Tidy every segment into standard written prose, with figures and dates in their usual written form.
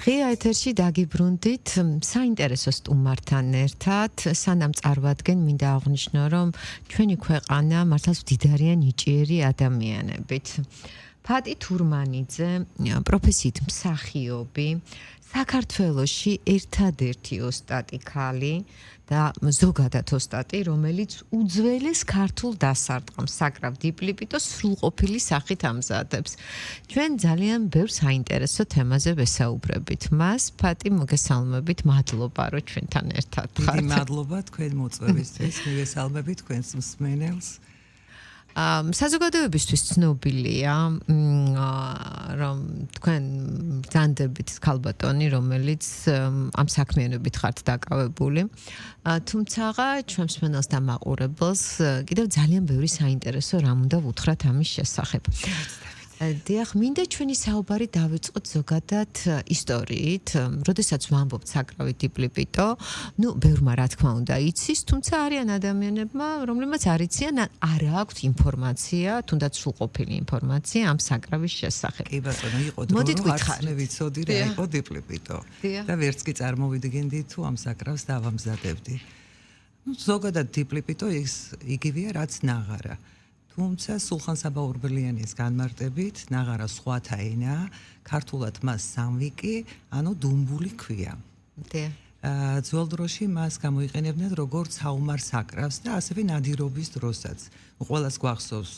ღია ეთერში დაგიბრუნდით საინტერესო სტუმართან ერთად. სანამ წარვადგენ, მინდა აღვნიშნო, რომ ჩვენი ქვეყანა მართლაც მდიდარია ნიჭიერი ადამიანებით. ფატი თურმანიძე, პროფესიით მსახიობი, საქართველოში ერთადერთი ოსტატი ქალი და ზოგადად ოსტატი, რომელიც უძველეს ქართულ დასარტყამს საკრავ დიპლიპიტოს სრულყოფილი სახით ამზადებს. ჩვენ ძალიან ბევრ საინტერესო თემაზე ვესაუბრებით. მას ფატი მოგესალმებით, მადლობა, რომ ჩვენთან ერთად ხართ. დიდი მადლობა თქვენ მოწვევისთვის, მივესალმებით თქვენს მსმენელს. საზოგადოებისთვის ცნობილია, რომ თქვენ ბრძანდებით ქალბატონი, რომელიც ამ საქმიანობით ხართ დაკავებული. თუმცა ჩვენ მსმენელს და მაყურებელს კიდევ ძალიან ბევრი საინტერესო რამ უნდა ვუთხრათ ამის შესახებ. დიახ, მინდა ჩვენი საუბარი დავიწყოთ ზოგადად ისტორიით, როდესაც ვამბობთ საკრავი დიპლიპიტო, ბევრმა რა თქმა უნდა იცის, თუმცა არიან ადამიანებმა, რომლებმაც არ იციან, არ აქვთ ინფორმაცია, თუნდაც სრულყოფილი ინფორმაცია ამ საკრავის შესახებ. კი ბატონო, იყო დრო, რომ არც მე ვიცოდი რა იყო დიპლიპიტო. და ვერც კი წარმოვიდგენდი თუ ამ საკრავს დავამზადებდი. ზოგადად დიპლიპიტო იგივეა რაც ნაღარა. თუმცა სულხან-საბა ორბელიანის განმარტებით ნაღარა სხვათა ენაა, ქართულად მას სამვიკი, ანუ დუმბული ქვია. ძველ დროში მას გამოიყენებდნენ როგორც საომარ საკრავს და ასევე ნადირობის დროსაც. ყველას გვახსოვს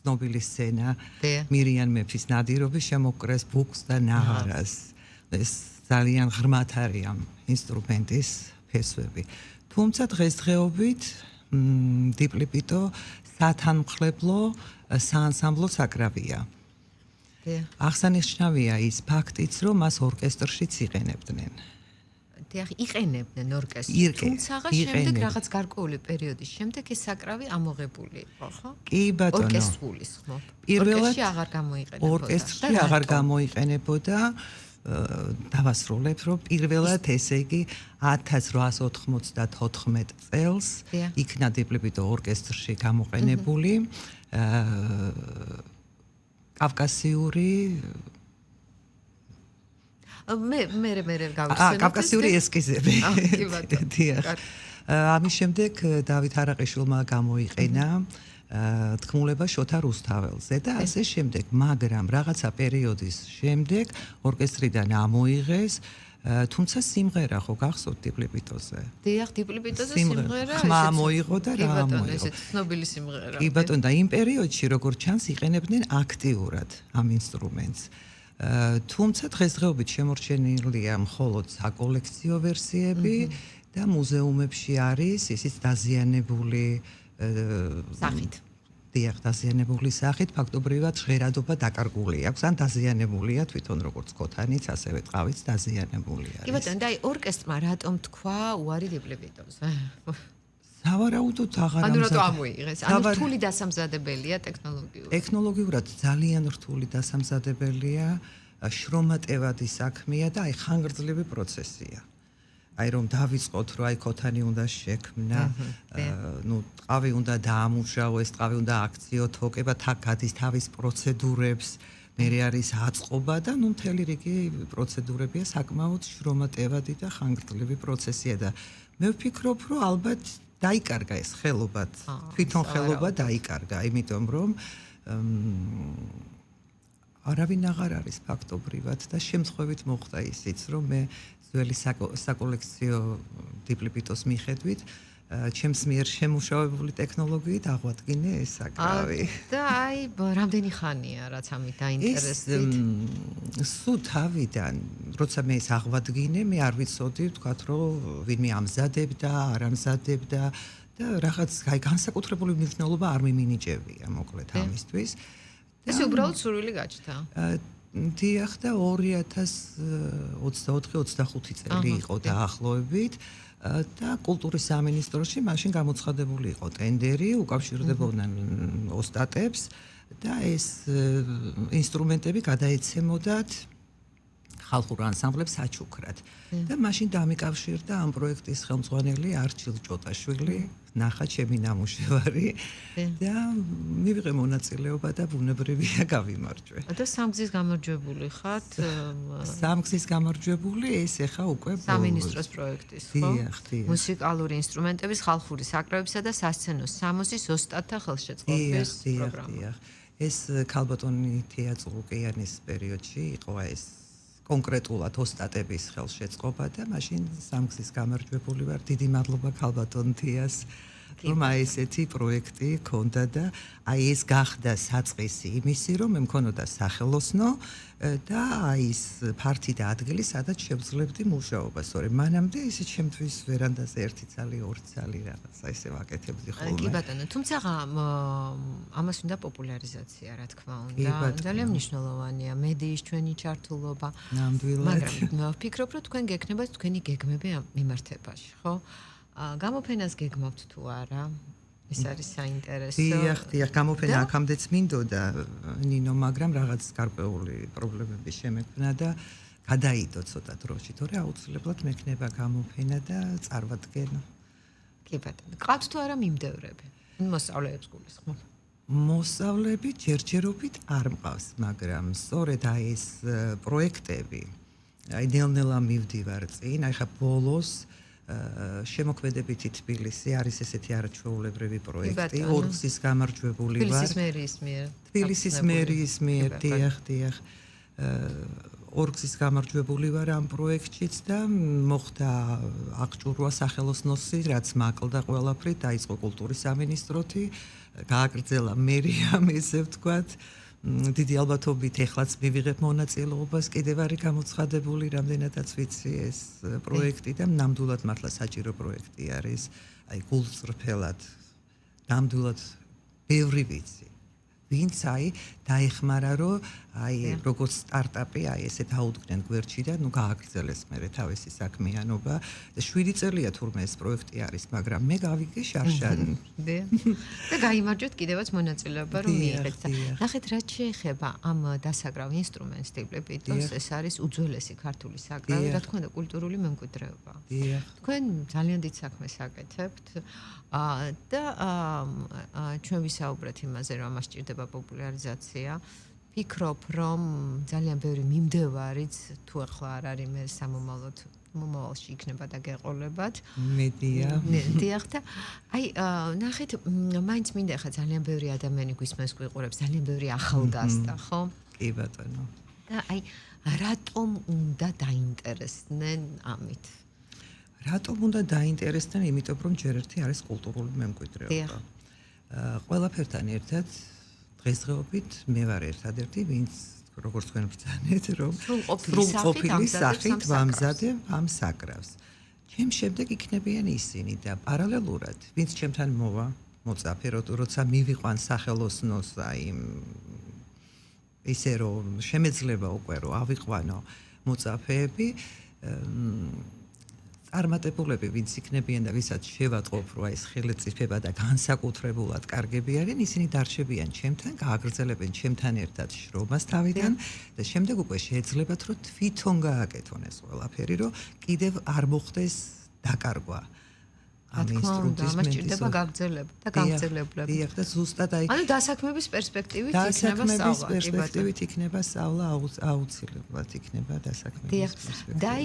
ცნობილი სცენა მირიან მეფის ნადირობის შემოკრეს ბუქს და ნაღარას. ეს ძალიან ღრმად არის ამ ინსტრუმენტის ფესვები. თუმცა დღესდღეობით დიპლიპიტო სათანმხლებლო საანსამბლო საკრავია. აღსანიშნავია ის ფაქტიც, რომ მას ორკესტრშიც იყენებდნენ. იყენებდნენ ორკესტრში. თუმცა შემდეგ რაღაც გარკვეული პერიოდის შემდეგ ეს საკრავი ამოღებული იყო, ხო? კი ბატონო. ორკესტრულის ხო? ორკესტრში აღარ გამოიყენებოდა. ორკესტრში აღარ გამოიყენებოდა. დავასრულებ, რომ პირველად ესე იგი 1894 წელს იქნა დიპლიპიტო ორკესტრში გამოყენებული კავკასიური მე გავიხსენებ კავკასიური ესკიზები. ამის შემდეგ დავით არაყიშვილმა გამოიყენა თქმულება შოთა რუსთაველზე და ასე შემდეგ, მაგრამ რაღაცა პერიოდის შემდეგ ორკესტრიდან ამოიღეს, თუმცა სიმღერა ხო გახსოვთ დიპლიპიტოზე? დიახ, დიპლიპიტოზე სიმღერა ხმა მოიღო და რა მოიღო. ესეც ცნობილი სიმღერა. კი ბატონო, და იმ პერიოდში როგორც ჩანს იყენებდნენ აქტიურად ამ ინსტრუმენტს. თუმცა დღესდღეობით შემორჩენილია მხოლოდ საკოლექციო ვერსიები და მუზეუმებში არის ისიც დაზიანებული სახით. დიახ, დაზიანებული სახით, ფაქტობრივად ჟღერადობა დაკარგული აქვს, ან დაზიანებულია თვითონ როგორც ქოთანიც, ასევე ტყავიც დაზიანებული არის. კი ბატონო, და ორკესტრმა რატომ თქვა უარი დიპლიპიტოზე? სავარაუდოდ აღარ ანუ რატო ამოიღეს? ანუ რთული დასამზადებელია ტექნოლოგიურად. ტექნოლოგიურად ძალიან რთული დასამზადებელია, შრომატევადი საქმეა და ხანგრძლივი პროცესია. აი რომ დავიწყოთ, რომ ქოთანი უნდა შექმნა, ტყავი უნდა დაამუშავოს, ტყავი უნდა აქციოთ, ოკება გადის თავის პროცედურებს, მერე არის აწყობა და მთელი რიგი პროცედურებია, საკმაოდ შრომატევადი და ხანგრძლივი პროცესია და მე ვფიქრობ, რომ ალბათ დაიკარგა ეს ხელობა, თვითონ ხელობა დაიკარგა, იმიტომ რომ არავინ აღარ არის ფაქტობრივად და შემთხვევით მოხდა ისიც, რომ მე ძველი საკოლექციო დიპლიპიტოს მიხედვით ჩემს მიერ შემუშავებული ტექნოლოგიით აღვადგინე ეს საკრავი. და რამდენი ხანია რაც ამით დაინტერესდით? სულ თავიდან, როცა მე ეს აღვადგინე, მე არ ვიცოდი, ვთქვათ, რომ ვინმე ამზადებდა, არ ამზადებდა და რაღაც განსაკუთრებული მნიშვნელობა არ მიმინიჭებია, მოკლედ ამისთვის. ეს უბრალოდ სურვილი გაჩნდა. დიახ და 2024-25 წელი იყო დაახლოებით და კულტურის სამინისტროში მაშინ გამოცხადებული იყო ტენდერი, უკავშირდებოდნენ ოსტატებს და ეს ინსტრუმენტები გადაეცემოდათ ხალხურ ანსამბლებს აჩუქრად. და მაშინ დამიკავშირდა ამ პროექტის ხელმძღვანელი არჩილ ჭოტაშვილი, ნახა ჩემი ნამუშევარი და მივიღე მონაწილეობა და ბუნებრივია გავიმარჯვე. და სამგზის გამარჯვებული ხართ? სამგზის გამარჯვებული ეს ახლა უკვე სამინისტროს პროექტის, ხო? დიახ. მუსიკალური ინსტრუმენტების ხალხური საკრავებისა და სასცენო სამოსის ოსტატთა ხელშეწყობის პროგრამა. ეს ქალბატონი თეა წულუკიანის პერიოდში იყო ეს კონკრეტულად ოსტატების ხელშეწყობა და მაშინ სამგზის გამარჯვებული ვარ. დიდი მადლობა ქალბატონ თეას, რომ ესეთი პროექტი ქონდა და აი ეს გახდა საწყისი იმისი, რომ მე მქონოდა სახელოსნო და აი ეს ფართი და ადგილი, სადაც შევძლებდი მუშაობას. სწორედ მანამდე ისე ჩემთვის ვერანდაზე ერთი ცალი, ორი ცალი რაღაცა ესე ვაკეთებდი ხოლმე. კი ბატონო, თუმცა ამას უნდა პოპულარიზაცია, რა თქმა უნდა. ძალიან მნიშვნელოვანია მედიის ჩვენი ჩართულობა. ნამდვილად. მაგრამ ვფიქრობ, რომ თქვენ გექნებათ თქვენი გეგმები ამ მიმართებაში, ხო? გამოფენას გეგმავთ თუ არა? ეს არის საინტერესო. დიახ, გამოფენა აქამდეც მინდოდა ნინო, მაგრამ რაღაც გარკვეული პრობლემები შემექმნა და გადაიდო ცოტა დროში, თორე აუცილებლად მექნება გამოფენა და წარვადგენ. კი ბატონო, ყავთ თუ არა მიმდევრები? მოსწავლეებს გულისხმობ. მოსწავლეები ჯერჯერობით არ მყავს, მაგრამ სწორედ აი ეს პროექტები, აი ნელ-ნელა მივდივარ წინ, აი ხა ბოლოს შემოქმედებითი თბილისი არის ესეთი არაჩვეულებრივი პროექტი, ორგზის გამარჯვებული ვარ. თბილისის მერიის მიერ, დიახ. ორგზის გამარჯვებული ვარ ამ პროექტშიც და მოხდა აღჭურვა სახელოსნოსი, რაც მაკლდა ყველაფრით, დაიწყო კულტურის სამინისტროთი, გააგრძელა მერიამ, ესე ვთქვათ. დიდი ალბათობით ეხლაც მივიღებ მონაწილეობას, კიდევ არის გამოცხადებული, რამდენადაც ვიცი ეს პროექტი და ნამდვილად მართლა საჭირო პროექტი არის. აი გულწრფელად, ნამდვილად ბევრი ვიცი. ვინც აი დაეხმარა, რომ აი როგორც სტარტაპი აი ესე დაუდგნენ გვერდში და ნუ გააგრძელეს მერე თავისი საქმიანობა. 7 წელია თურმე ეს პროექტი არის, მაგრამ მე გავიგე შარშან. და გაიმარჯვეთ კიდევაც მონაწილეობა რომ მიიღეთ. ნახეთ, რაც შეეხება ამ დასაკრავ ინსტრუმენტს ტიპლეპიტოს, ეს არის უძველესი ქართული საკრავი, რა თქმა უნდა, კულტურული მემკვიდრეობა. თქვენ ძალიან დიდ საქმეს აკეთებთ და ჩვენ ვისაუბრეთ იმაზე, რომ ამას სჭირდება პოპულარიზაცია. ვფიქრობ, რომ ძალიან ბევრი მიმდევარიც თუ ახლა არ არის მე მომავალში იქნება და გეყოლებათ. მედია. დიახ და აი ნახეთ, მაინც მინდა ხა ძალიან ბევრი ადამიანი გვისმენს გვიყურებს, ძალიან ბევრი ახალგაზრდა, ხო? კი ბატონო. და აი რატომ უნდა დაინტერესდნენ ამით? რატომ უნდა დაინტერესდნენ? იმიტომ რომ ჯერ ერთი არის კულტურული მემკვიდრეობა. ყველაფერთან ერთად დღესდღეობით მე ვარ ერთადერთი, ვინც როგორც თქვენ ბრძანეთ, რომ სრულყოფილი სახით ვამზადებ ამ საკრავს. ჩემ შემდეგ იქნებიან ისინი და პარალელურად, ვინც ჩემთან მოვა, მოწაფე, როცა მივიყვან სახელოსნოს, აი ისე რომ შემეძლება უკვე რომ ავიყვანო მოწაფეები, წარმატებულები ვინც იქნებიან და ვისაც შევატყობ, რომ ეს ხელწიფება და განსაკუთრებულად კარგები არიან, ისინი დარჩებიან ჩემთან, გააგრძელებენ ჩემთან ერთად შრომას თავიდან და შემდეგ უკვე შეეძლებათ, რომ თვითონ გააკეთონ ეს ყველაფერი, რომ კიდევ არ მოხდეს დაკარგვა. ამ ინსტრუმენტის მენტისობა გაგრძელება და გაგრძელებლები. დიახ, და ზუსტად აი დასაქმების პერსპექტივით იქნება სწავლა. პერსპექტივით იქნება სწავლა, აუცილებლად იქნება დასაქმების პერსპექტივით. და აი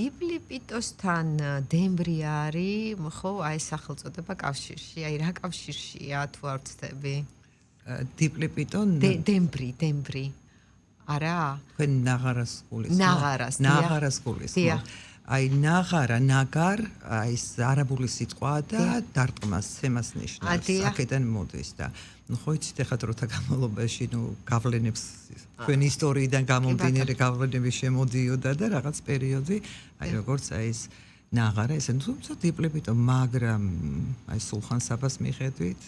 დიპლიპიტოსთან დემბრი არის, ხო, აი სახელწოდება კავშირში, აი რა კავშირშია თუ არ ვცდები? დიპლიპიტო დემბრი. არა? თქვენ ნაღარას გულისხმობთ? ნაღარას გულისხმობთ. აი ნაგარ, აი ეს არაბული სიტყვა და დარტყმას, ცემას ნიშნავს. აქედან მოდის და ნუ ხო იცით ახლა დროთა განმავლობაში ნუ გავლენებს თქვენ ისტორიიდან გამომდინარე გავლენები შემოდიოდა და რაღაც პერიოდი, აი როგორც აი ეს ნაღარა, ესე თუმცა დიპლიპიტო, მაგრამ აი სულხან საბას მიხედვით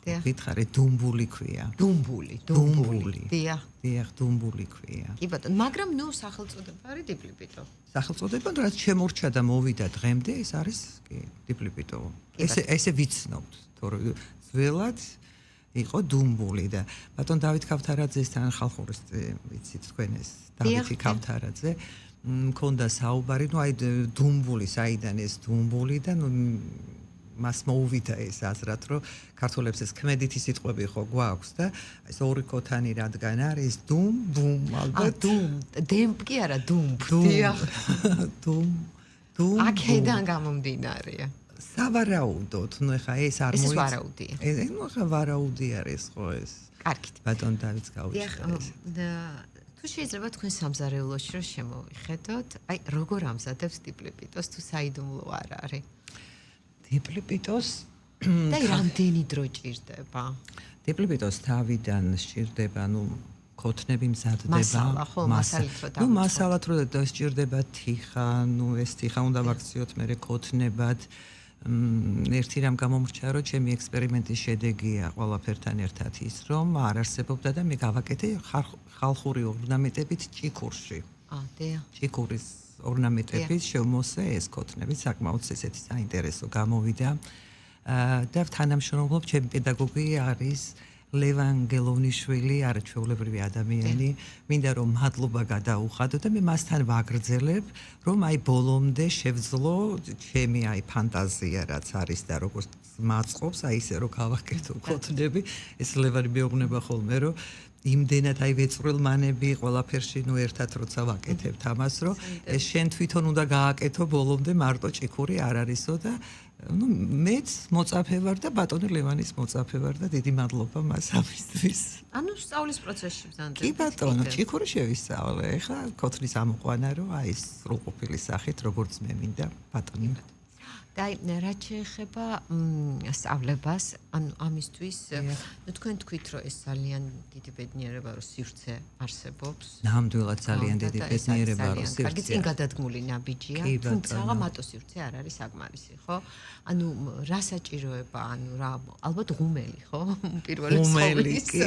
ვითხარი დუმბული ქვია. დუმბული. დიახ, დუმბული ქვია. კი ბატონო, მაგრამ ნუ სახელწოდება არის დიპლიპიტო. სახელწოდება, რაც შემორჩა და მოვიდა დღემდე, ეს არის კი დიპლიპიტო. ესე ვიცნობთ, თორე ძველად იყო დუმბული და ბატონ დავით ქავთარაძესთან ხალხურის ვიცით თქვენ ეს დავითი ქავთარაძე მქონდა საუბარი, აი დუმბული, საიდან ეს დუმბული და მას მოუვიდა ეს აზრად, რომ ქართველებს ეს ქმედითი სიტყვები ხო გვაქვს და ეს ორი ქოთანი რადგან არის დუმ ბუმ ალბათ დემპ კი არა დუმ დიახ დუმ აქედან გამომდინარეა სავარაუდოდ ნუ ეხა ეს არ მოიწ ეს ვარაუდია ნუ ეხა ვარაუდი არის ხო ეს კარგით ბატონ დავითს გაუჩნდეს თუ შეიძლება თქვენ სამზარეულოში რომ შემოვიხედოთ აი როგორ ამზადებს დიპლიპიტოს თუ საიდუმლო არ არის დიპლიპიტოს და რამდენი დრო ჭირდება? დიპლიპიტოს თავიდან სჭირდება, ნუ ქოთნები მზადდება, მასალად რო სჭირდება თიხა, ნუ ეს თიხა უნდა ვაქციოთ მე ქოთნებად. ერთი რამ გამომრჩა, რომ ჩემი ექსპერიმენტის შედეგია ყველაფერთან ერთად ის, რომ არ არსებობდა და მე გავაკეთე ხალხური ორნამენტებით ჭიქურში. დიახ. ჭიქურის ორნამენტებით შევმოსე ეს ქოთნები, საკმაოდ ესეთი საინტერესო გამოვიდა. და თანამშრომლობ ჩემი პედაგოგი არის ლევან გელოვნიშვილი, არაჩვეულებრივი ადამიანი. მინდა რომ მადლობა გადაუხადო და მე მასთან ვაგრძელებ, რომ აი ბოლომდე შევძლო ჩემი აი ფანტაზია რაც არის და როგორც მაწყობს, აი ესე რომ გავაკეთო ქოთნები, ეს ლევანი მეუბნება ხოლმე რომ იმდენად აი ვეწვრილმანები ყველაფერში ნუ ერთად როცა ვაკეთებთ ამას რომ ეს შენ თვითონ უნდა გააკეთო ბოლომდე მარტო ჭიქური არ არისო და ნუ მეც მოწაფე ვარ და ბატონი ლევანის მოწაფე ვარ და დიდი მადლობა მას ამისთვის. ანუ სწავლის პროცესში ბრძანდებით. კი ბატონო, ჭიქური შევისწავლე. ეხლა ქოთნის ამოყვანა რომ აი სრულყოფილი სახით როგორც მე მინდა ბატონი. და რაც შეეხება სწავლებას, ანუ ამისთვის, ნუ თქვენ თქვით, რომ ეს ძალიან დიდი ბედნიერება, რომ სივრცე არსებობს. ნამდვილად ძალიან დიდი ბედნიერება, რომ სივრცე. კარგი, წინ გადადგმული ნაბიჯია, თუმცა მარტო სივრცე არ არის საკმარისი, ხო? ანუ რა საჭიროება, ანუ რა, ალბათ ღუმელი, ხო? პირველი ღუმელი კი.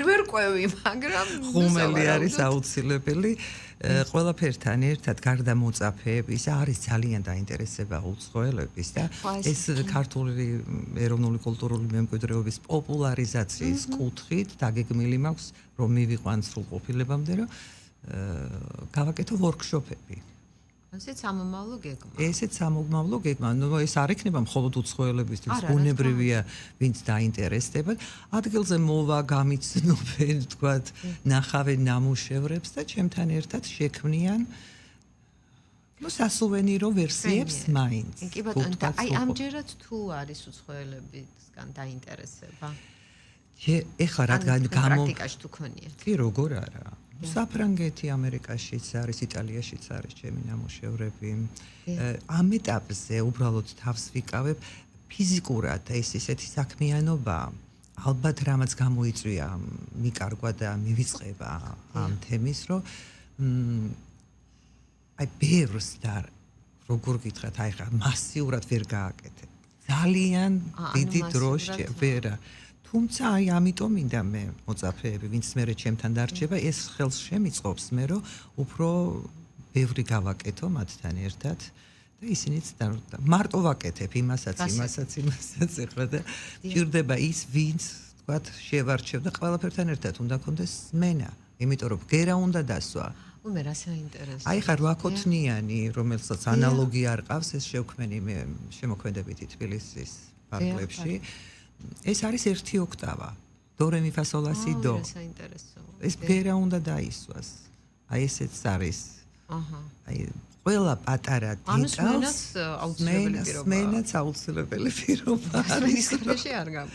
ვერ ყვევი, მაგრამ ღუმელი არის აუცილებელი. ყველაფერთან ერთად გარდა მოწაფეების არის ძალიან დაინტერესება უცხოელების და ეს ქართული ეროვნული კულტურული მემკვიდრეობის პოპულარიზაციის კუთხით დაგეგმილი მაქვს რომ მივიყვან სრულყოფილებამდე რომ გავაკეთო ვორქშოპები. ესეც სამომავლო გეგმა. ესეც სამომავლო გეგმა. ნუ ეს არ იქნება მხოლოდ უცხოელებისთვის, ბუნებრივია, ვინც დაინტერესდებათ. ადგილზე მოვა, გამიცნობენ, თქვათ, ნახავენ ნამუშევრებს და ჩემთან ერთად შექმნიან ნუ სასუვენირო ვერსიებს მაინც. კი ბატონო, და აი ამჯერად თუ არის უცხოელებისგან დაინტერესება? ეხლა რადგან პრაქტიკაში თუ ქონიათ. კი როგორ არა. საფრანგეთი, ამერიკაშიც არის, იტალიაშიც არის ჩემი ნამუშევრები. ამ ეტაპზე უბრალოდ თავს ვიკავებ ფიზიკურად და ეს ისეთი საქმიანობა ალბათ რამაც გამოიწვია მიკარგვა და მივიწყება ამ თემის, რომ აი ბევრს და როგორ გითხრათ, აი ხა მასიურად ვერ გააკეთებ. ძალიან დიდი დრო ვერა. თუმცა აი ამიტომ მინდა მე მოწაფეები, ვინც მე ჩემთან დარჩება, ეს ხელს შემიწყობს მე რომ უფრო ბევრი გავაკეთო მათთან ერთად და ისინიც მარტო ვაკეთებ იმასაც ეხლა და ჭირდება ის ვინც თქვათ შევარჩევ და ყველაფერთან ერთად უნდა კონდეს სმენა, იმიტომ რომ გერა უნდა დასვა. მე რა საინტერესო. აი ხა რვაქოთნიანი, რომელსაც ანალოგი არ ყავს, ეს შევქმენი მე შემოქმედებითი თბილისის პარკლებში. ეს არის 1 ოქტავა. დო რე მი ფა სოლ ლა სი დო. ეს გერა უნდა დაისვას. აი ესეც არის. აი ყველა პატარა დეტალს სმენაც აუცილებელი პირობა არის. არ გამო.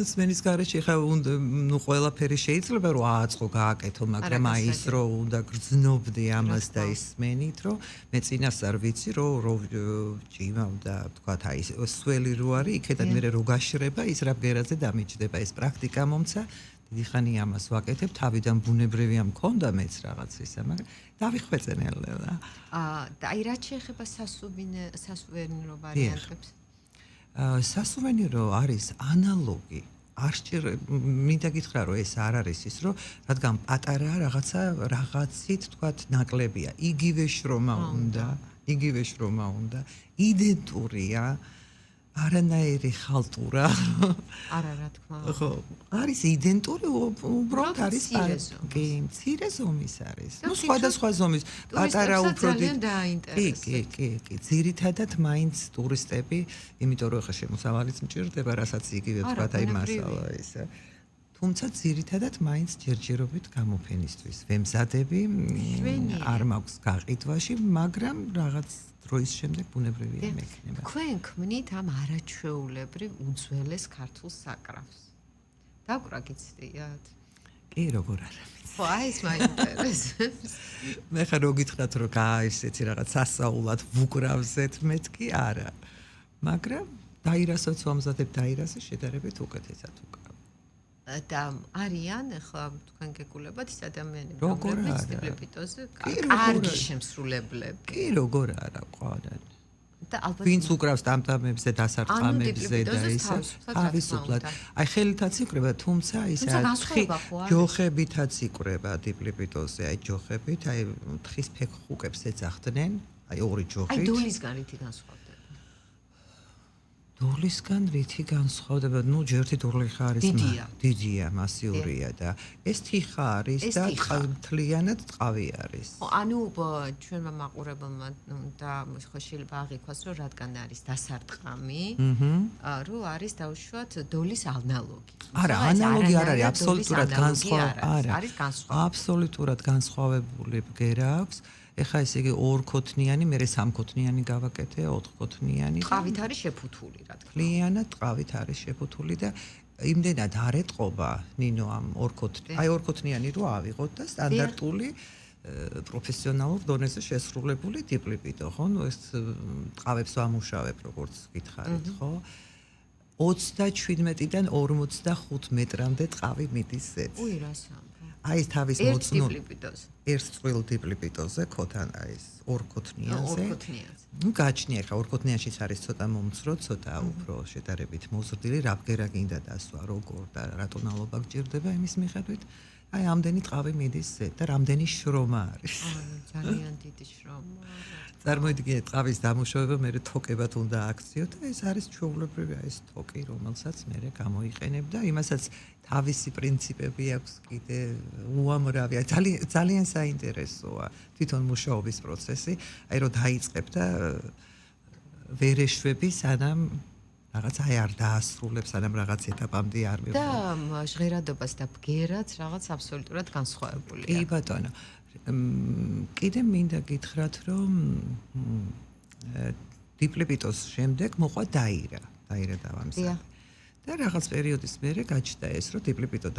სმენის გარეშე ხა უნდა ნუ ყველაფერი შეიძლება რომ ააწყო გააკეთო, მაგრამ აი ის რომ უნდა გრძნობდი ამას და ის სმენით რომ მე წინასწარ ვიცი რომ ჭიმავ და თქვათ აი სველი რო არის, იქედან მე რო გაშრება ის რა ბგერაზე დამიჯდება, ეს პრაქტიკა მომცა. დიდი ხანი ამას ვაკეთებ, თავიდან ბუნებრივია მქონდა მეც რაღაც ისა, მაგრამ დავიხვეწე ნელ-ნელა. და აი რაც შეეხება სასუვენირო ვარიანტებს. სასუვენირო არის ანალოგი. არ მინდა გითხრა რომ ეს არ არის ის რომ რადგან პატარა რაღაცით თქვათ ნაკლებია. იგივე შრომა უნდა, იდენტურია. არანაირი ხალტურა. არა, რა თქმა უნდა. ხო, არის იდენტური, უბრალოდ არის კი, მცირე ზომის არის. ნუ სხვადასხვა ზომის, პატარა უფრო კი, ძირითადად მაინც ტურისტები, იმიტომ რომ ხა შემოსავალიც მჭირდება, რასაც იგივე თქვა აი მასალა ისე. თუმცა ძირითადად მაინც ჯერჯერობით გამოფენისთვის ვემზადები, არ მაქვს გაყიდვაში, მაგრამ რაღაც დროის შემდეგ ბუნებრივია მექნება. თქვენ ქმნით ამ არაჩვეულებრივ უძველეს ქართულ საკრავს. დაკვრა გიცდიათ? კი, როგორ არა. ხო, აი ეს მაინტერესებს. მე ხარ რო გითხრათ რომ ესეთი რაღაც სასაულად ვუკრავზეთ, მეთქი არა. მაგრამ დაირასაც ვამზადებ, დაირასი შედარებით უკეთესად უკრავ. და არიან ხო თქვენ გეკულებათ ის ადამიანები რომლებიც დიპლოპიტოზე კარგი შემსრულებლები კი როგორ არა ყვარან და ალბათ ვინც უკრავს დამტამებზე დასარტყამებზე და ისე თავისუფლად აი ხელითაც იკრება თუმცა ისე ჯოხებითაც იკრება დიპლოპიტოზე აი ჯოხებით აი თხის ფეხხუკებს ეძახდნენ აი ორი ჯოხით აი დოლისგან რითი განსხვავდება დოლისგან რითი განსხვავდება? ნუ ჯერთი დოლი ხარის დიდია, მასიურია და ეს თიხა არის და მთლიანად ტყავი არის. ხო, ანუ ჩვენმა მაყურებელმა და ხო შეიძლება აღიქვას, რომ რადგან არის დასარტყამი, რომ არის დაუშვათ დოლის ანალოგი. არა, ანალოგი არ არის, აბსოლუტურად განსხვავებული. არის განსხვავებული. აბსოლუტურად განსხვავებული ბგერა აქვს. ეხა ესე იგი 2 ქოთნიანი, მე 3 ქოთნიანი გავაკეთე, 4 ქოთნიანი. ტყავით არის შეფუთული, რა თქმა უნდა. ლიანად ტყავით არის შეფუთული და იმდენად არ ეტყობა ნინო ამ 2 ქოთნიანი. აი 2 ქოთნიანი რო ავიღოთ და სტანდარტული პროფესიონალურ დონეზე შესრულებული დიპლოპიტო, ხო? ნუ ეს ტყავებს ვამუშავებ, როგორც გითხარით, ხო? 37-დან 45 მეტრამდე ტყავი მიდის ზეც. უი, რა სამბო. აი ეს თავის მოწნული ერთ წვრილ დიპლოპიტოზე ქოთან აი ეს 2 ქოთნიანზე. ნუ გაჩნია ხა 2 ქოთნიანშიც არის ცოტა მომცრო, ცოტა უფრო შედარებით მოზრდილი, რა ბგერა გინდა დასვა, როგორ და რატონალობა გჭირდება იმის მიხედვით. აი ამდენი ტყავი მიდის ზედ და რამდენი შრომა არის. ძალიან დიდი შრომა. წარმოიდგინეთ ტყავის დამუშავება მე თოკებად უნდა აქციო და ეს არის ჩვეულებრივი აი ეს თოკი, რომელსაც მე გამოიყენებ და იმასაც თავისი პრინციპები აქვს კიდე უამრავი ძალიან საინტერესოა თვითონ მუშაობის პროცესი აი რომ დაიწყებ და ვერ ეშვები სანამ რაღაც აი არ დაასრულებს სანამ რაღაც ეტაპამდე არ მივხვდი და ჟღერადობას და ბგერაც რაღაც აბსოლუტურად განსხვავებულია კი ბატონო კიდე მინდა გითხრათ რომ დიპლოპიტოს შემდეგ მოყვა დაირა დავამზადე და რაღაც პერიოდის მერე გაჩნდა ეს რომ დიპლოპიტო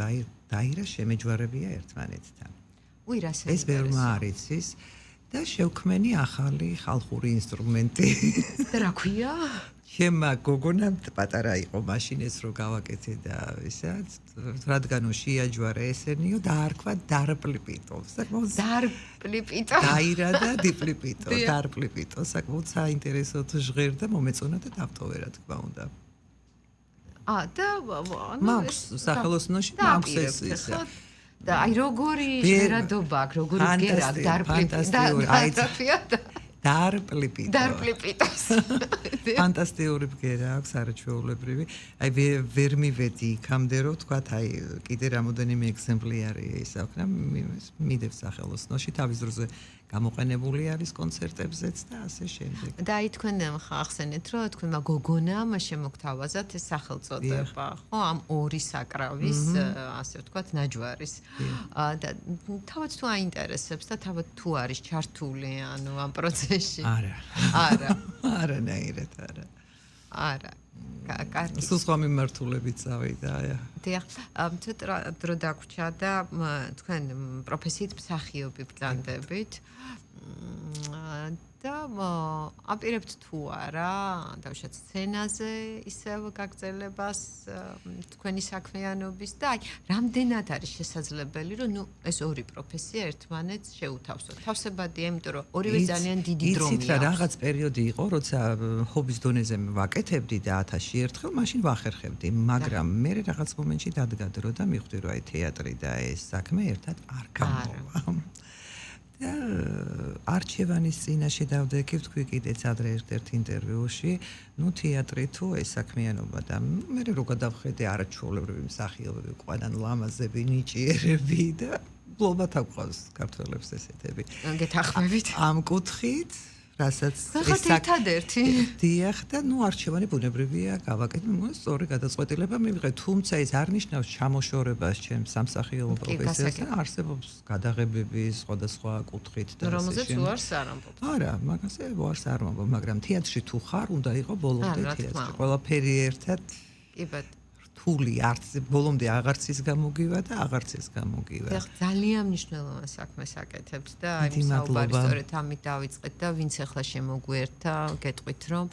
დაირა შემეჯვარებია ერთმანეთთან. უი რა ეს ბევრმა არ იცის და შევქმენი ახალი ხალხური ინსტრუმენტი. და რა ქვია? ჩემმა გოგონამ პატარა იყო მაშინ ეს რო გავაკეთე და ისეაც რადგან შეაჯვარა ესენიო და არქვა დარპლიპიტო. საკმაოდ დარპლიპიტო. დაირა და დიპლოპიტო, დარპლიპიტო. საკმაოდ საინტერესო ჟღერდა მომეწონა და დავტოვე რა თქმა უნდა. და მაქვს სახელოსნოში მაქვს ეს ისე და აი როგორი ჟღერადობა აქვს როგორი ბგერა დარპლიპიტოს ფანტასტიკური ბგერა აქვს არაჩვეულებრივი აი ვერ მივედი იქამდე რომ თქვა აი კიდე რამოდენიმე ეგზემპლიარი ის აქვს და მიდევ სახელოსნოში თავის დროზე გამოყენებული არის კონცერტებზეც და ასე შემდეგ. და აი თქვენ ხახსენეთ რომ თქვენმა გოგონამ შემოგთავაზათ ეს სახელწოდება, ხო, ამ ორი საკრავის, ასე ვთქვათ, ნაჯვარის. და თავად თუ აინტერესებს და თავად თუ არის ჩართული ანუ ამ პროცესში? არა. არა. არანაირად არა. არა. კარგი. სულ სხვა მიმართულებით წავიდა. დიახ, ცოტა დრო დაგვრჩა და თქვენ პროფესიით მსახიობი ბრძანდებით. და აპირებთ თუ არა დავშოთ სცენაზე ისევ გაგრძელებას თქვენი საქმიანობის და აი რამდენად არის შესაძლებელი რომ ნუ ეს ორი პროფესია ერთმანეთს შეუთავსოთ თავსებადია იმიტომ რომ ორივე ძალიან დიდი დრომია იცით რა რაღაც პერიოდი იყო როცა ჰობის დონეზე ვაკეთებდი და 1000-ში ერთხელ მაშინ ვახერხებდი მაგრამ მე რაღაც მომენტში დადგა დრო და მივხვდი რომ აი თეატრი და ეს საქმე ერთად არ გამოვა და არჩევანის წინაშე დავდექი თქვი კიდეც ადრე ერთ ინტერვიუში, ნუ თეატრი თუ ეს საქმიანობა და მე რო გადავხედე არაჩვეულებრივი მსახიობები, ყვანან ლამაზები, ნიჭიერები და ბლობათ აყვავს ქართველებს ესეთები. გეთახმებით. ამ კუთხით რასაც ეს ერთადერთი დიახ და ნუ არჩევანი ბუნებრივია გავაკეთე სწორი გადაწყვეტილება მივიღე თუმცა ეს არ ნიშნავს ჩამოშორებას ჩემს სამსახიობო პროფესიაზე არსებობს გადაღებები სხვადასხვა კუთხით და რომელზეც უარს არ ამბობ არა მაგაზე უარს არ ამბობ მაგრამ თეატრში თუ ხარ უნდა იყოს ბოლომდე თეატრი ყველაფერი ერთად კი ბატონო რთული არც ბოლომდე აღარც ის გამოგივა და აღარც ეს გამოგივა. ეხლა ძალიან მნიშვნელოვან საქმეს აკეთებთ და აი საუბარი სწორედ ამით დავიწყეთ და ვინც ახლა შემოგვერთა გეტყვით რომ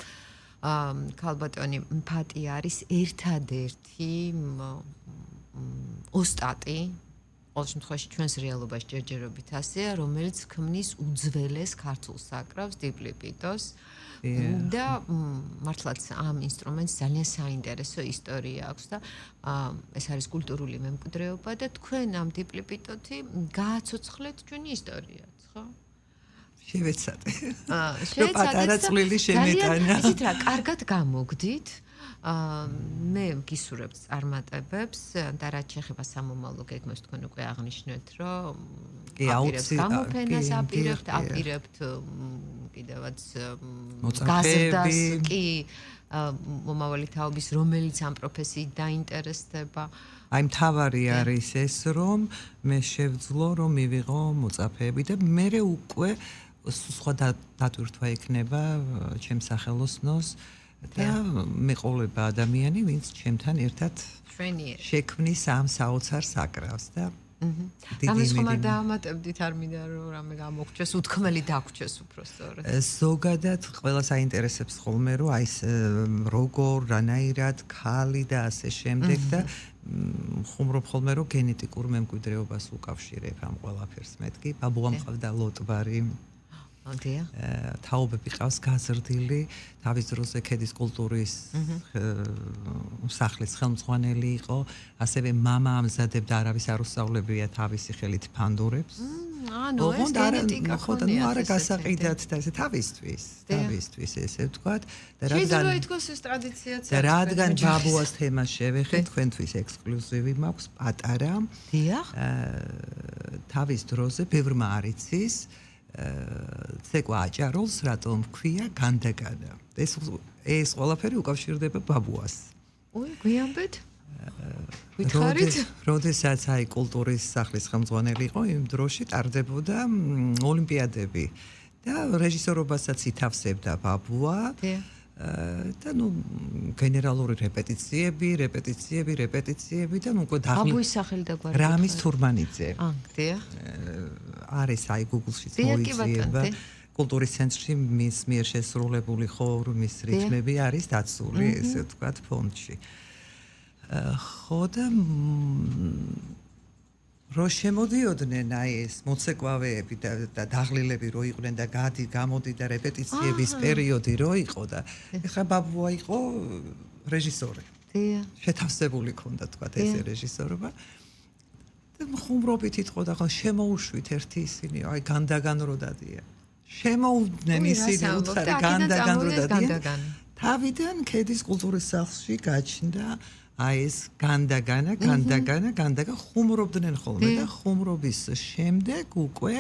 ქალბატონი მფატი არის ერთადერთი ოსტატი ყოველ შემთხვევაში ჩვენს რეალობაში ჯერჯერობით ასეა რომელიც ქმნის უძველეს ქართულ საკრავს დიპლიპიტოს და მართლაც ამ ინსტრუმენტს ძალიან საინტერესო ისტორია აქვს და ეს არის კულტურული მემკვიდრეობა და თქვენ ამ დიპლიპიტოთი გააცოცხლეთ ჩვენი ისტორიაც, ხო? შევეცადე. პატარა წვლილი შემეტანა. ისეთ რა, კარგად გამოგდით. მე გისურვებთ წარმატებებს და რაც შეეხება სამომავლო გეგმებს თქვენ უკვე აღნიშნეთ, რომ აპირებთ გამოფენას, აპირებთ კიდევაც გაზრდას კი მომავალი თაობის რომელიც ამ პროფესიით დაინტერესდება. აი მთავარი არის ეს რომ მე შევძლო რომ მივიღო მოწაფეები და მე უკვე სხვა დატვირთვა იქნება ჩემს სახელოსნოს და მეყოლება ადამიანი ვინც ჩემთან ერთად შექმნის ამ საოცარ საკრავს და ამის ხომ არ დაამატებდით არ მინდა რომ რამე გამოგჩეს უთქმელი დაგვრჩეს უფრო სწორად ზოგადად ყველას აინტერესებს ხოლმე რომ აი ეს როგორ რანაირად ქალი და ასე შემდეგ და ხუმრობ ხოლმე რომ გენეტიკურ მემკვიდრეობას უკავშირებ ამ ყველაფერს მეთქი ბაბუა მყავდა ლოტბარი თაობები ყავს გაზრდილი თავის დროზე ქედის კულტურის სახლის ხელმძღვანელი იყო ასევე მამა ამზადებდა არავის არ უსწავლებია თავისი ხელით ფანდურებს ანუ ეს გენეტიკა ხონია არა გასაყიდად და ესე თავისთვის ესე ვთქვათ და შეიძლება ითქვას ეს ტრადიციაც და რადგან ბაბუას თემას შევეხეთ თქვენთვის ექსკლუზივი მაქვს პატარა დიახ თავის დროზე ბევრმა არ იცის ცეკვა აჭაროლს რატომ ქვია განდაგანა ეს ყველაფერი უკავშირდება ბაბუას ой გვიანბეთ ვითხარით როდესაც აი კულტურის სახლის ხელმძღვანელი იყო იმ დროში ტარდებოდა ოლიმპიადები და რეჟისორობასაც ითავსებდა ბაბუა და ნუ გენერალური რეპეტიციები და ნუ უკვე ბაბუის სახელი დაგვარებით რამის თურმანიძე დიახ არის აი Google-შიც მოიწიება კულტურის ცენტრში მის მიერ შესრულებული ხოვრმის რითმები არის დაცული ესე ვთქვათ ფონდში ხო და რო შემოდიოდნენ აი ეს მოცეკვავეები და დაღლილები რო იყვნენ და გამოდი და რეპეტიციების პერიოდი რო იყო და ეხლა ბაბუა იყო რეჟისორი შეთავსებული ქონდა თქვა ეს რეჟისორობა და ხუმრობით იტყოდა ხო შემოუშვით ერთი ისინი აი განდაგან რო დადია შემოუდნენ ისინი უთხარი განდაგან რო დადია თავიდან ქედის კულტურის სახლში გაჩნდა აი ეს განდაგანა ხუმრობდნენ ხოლმე და ხუმრობის შემდეგ უკვე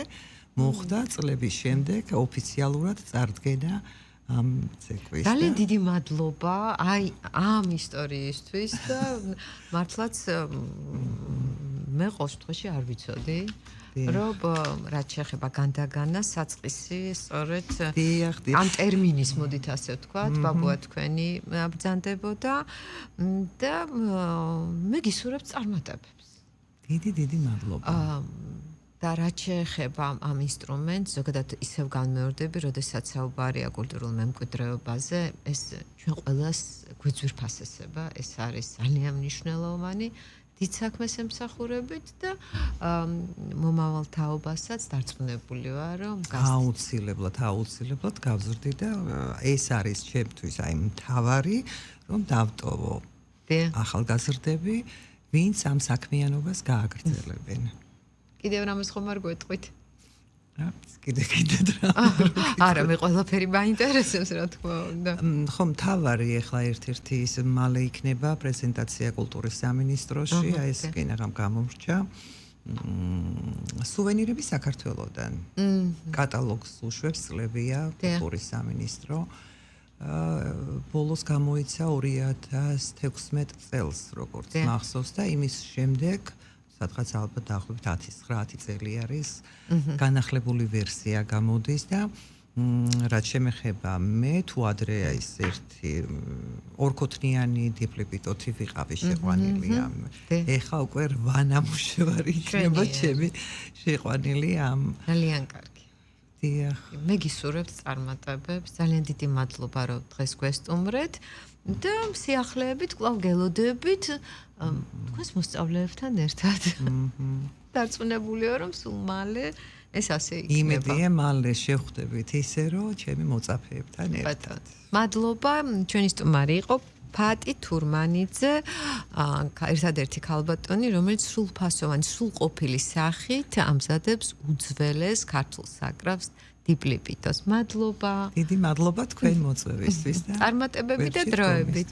მოხდა წლების შემდეგ ოფიციალურად წარდგენა ამ ცეკვის ძალიან დიდი მადლობა აი ამ ისტორიისთვის და მართლაც მე ყოველ შემთხვევაში არ ვიცოდი რომ რაც შეეხება განდაგანას საწყისი სწორედ ამ ტერმინის მოდით ასე ვთქვათ ბაბუა თქვენი ბრძანდებოდა და მე გისურვებთ წარმატებებს დიდი მადლობა და რაც შეეხება ამ ინსტრუმენტს ზოგადად ისევ განმეორდები როდესაც საუბარია კულტურულ მემკვიდრეობაზე ეს ჩვენ ყველას გვიძვირფასება ეს არის ძალიან მნიშვნელოვანი დიდ საქმეს ემსახურებით და მომავალ თაობასაც დარწმუნებული ვარ რომ აუცილებლად გავზრდი და ეს არის ჩემთვის აი მთავარი რომ დავტოვო ახალგაზრდები ვინც ამ საქმიანობას გააგრძელებენ კიდევ რამეს ხომ არ გვეტყვით კიდე რა. არა, მე ყველაფერი მაინტერესებს, რა თქმა უნდა. ხომ თავარი ახლა ერთ-ერთი ის მალე იქნება პრეზენტაცია კულტურის სამინისტროში, აი ეს კინაღამ გამომრჩა. სუვენირები საქართველოდან. კატალოგს უშვებს წლებია კულტურის სამინისტრო. ბოლოს გამოიცა 2016 წელს, როგორც მახსოვს და იმის შემდეგ სადღაც ალბათ დაახლოებით 10-9 წელი არის განახლებული ვერსია გამოდის და რაც შემეხება მე თუ ადრე ის ერთი ორქოთნიანი დიპლიპიტოთი ვიყავი შეყვანილი ამ ეხა უკვე 8 ნამუშევარი იქნება ჩემი შეყვანილი ამ ძალიან კარგი. დიახ. მე გისურვებთ წარმატებებს. ძალიან დიდი მადლობა რომ დღეს გვესტუმრეთ და სიახლეებით კვლავ გელოდებით თქვენს მოსწავლეებთან ერთად. დარწმუნებულიო რომ სულ მალე ეს ასე იქნება. იმედია მალე შევხვდებით ისე რომ ჩემი მოწაფეებთან ერთად. მადლობა, ჩვენი სტუმარი იყო ფატი თურმანიძე, ერთადერთი ქალბატონი, რომელიც სრულფასოვანი, სრულყოფილი სახით ამზადებს უძველეს ქართულ საკრავს დიპლიპიტოს. მადლობა. დიდი მადლობა თქვენ მოწვევისთვის და წარმატებები და დროებით.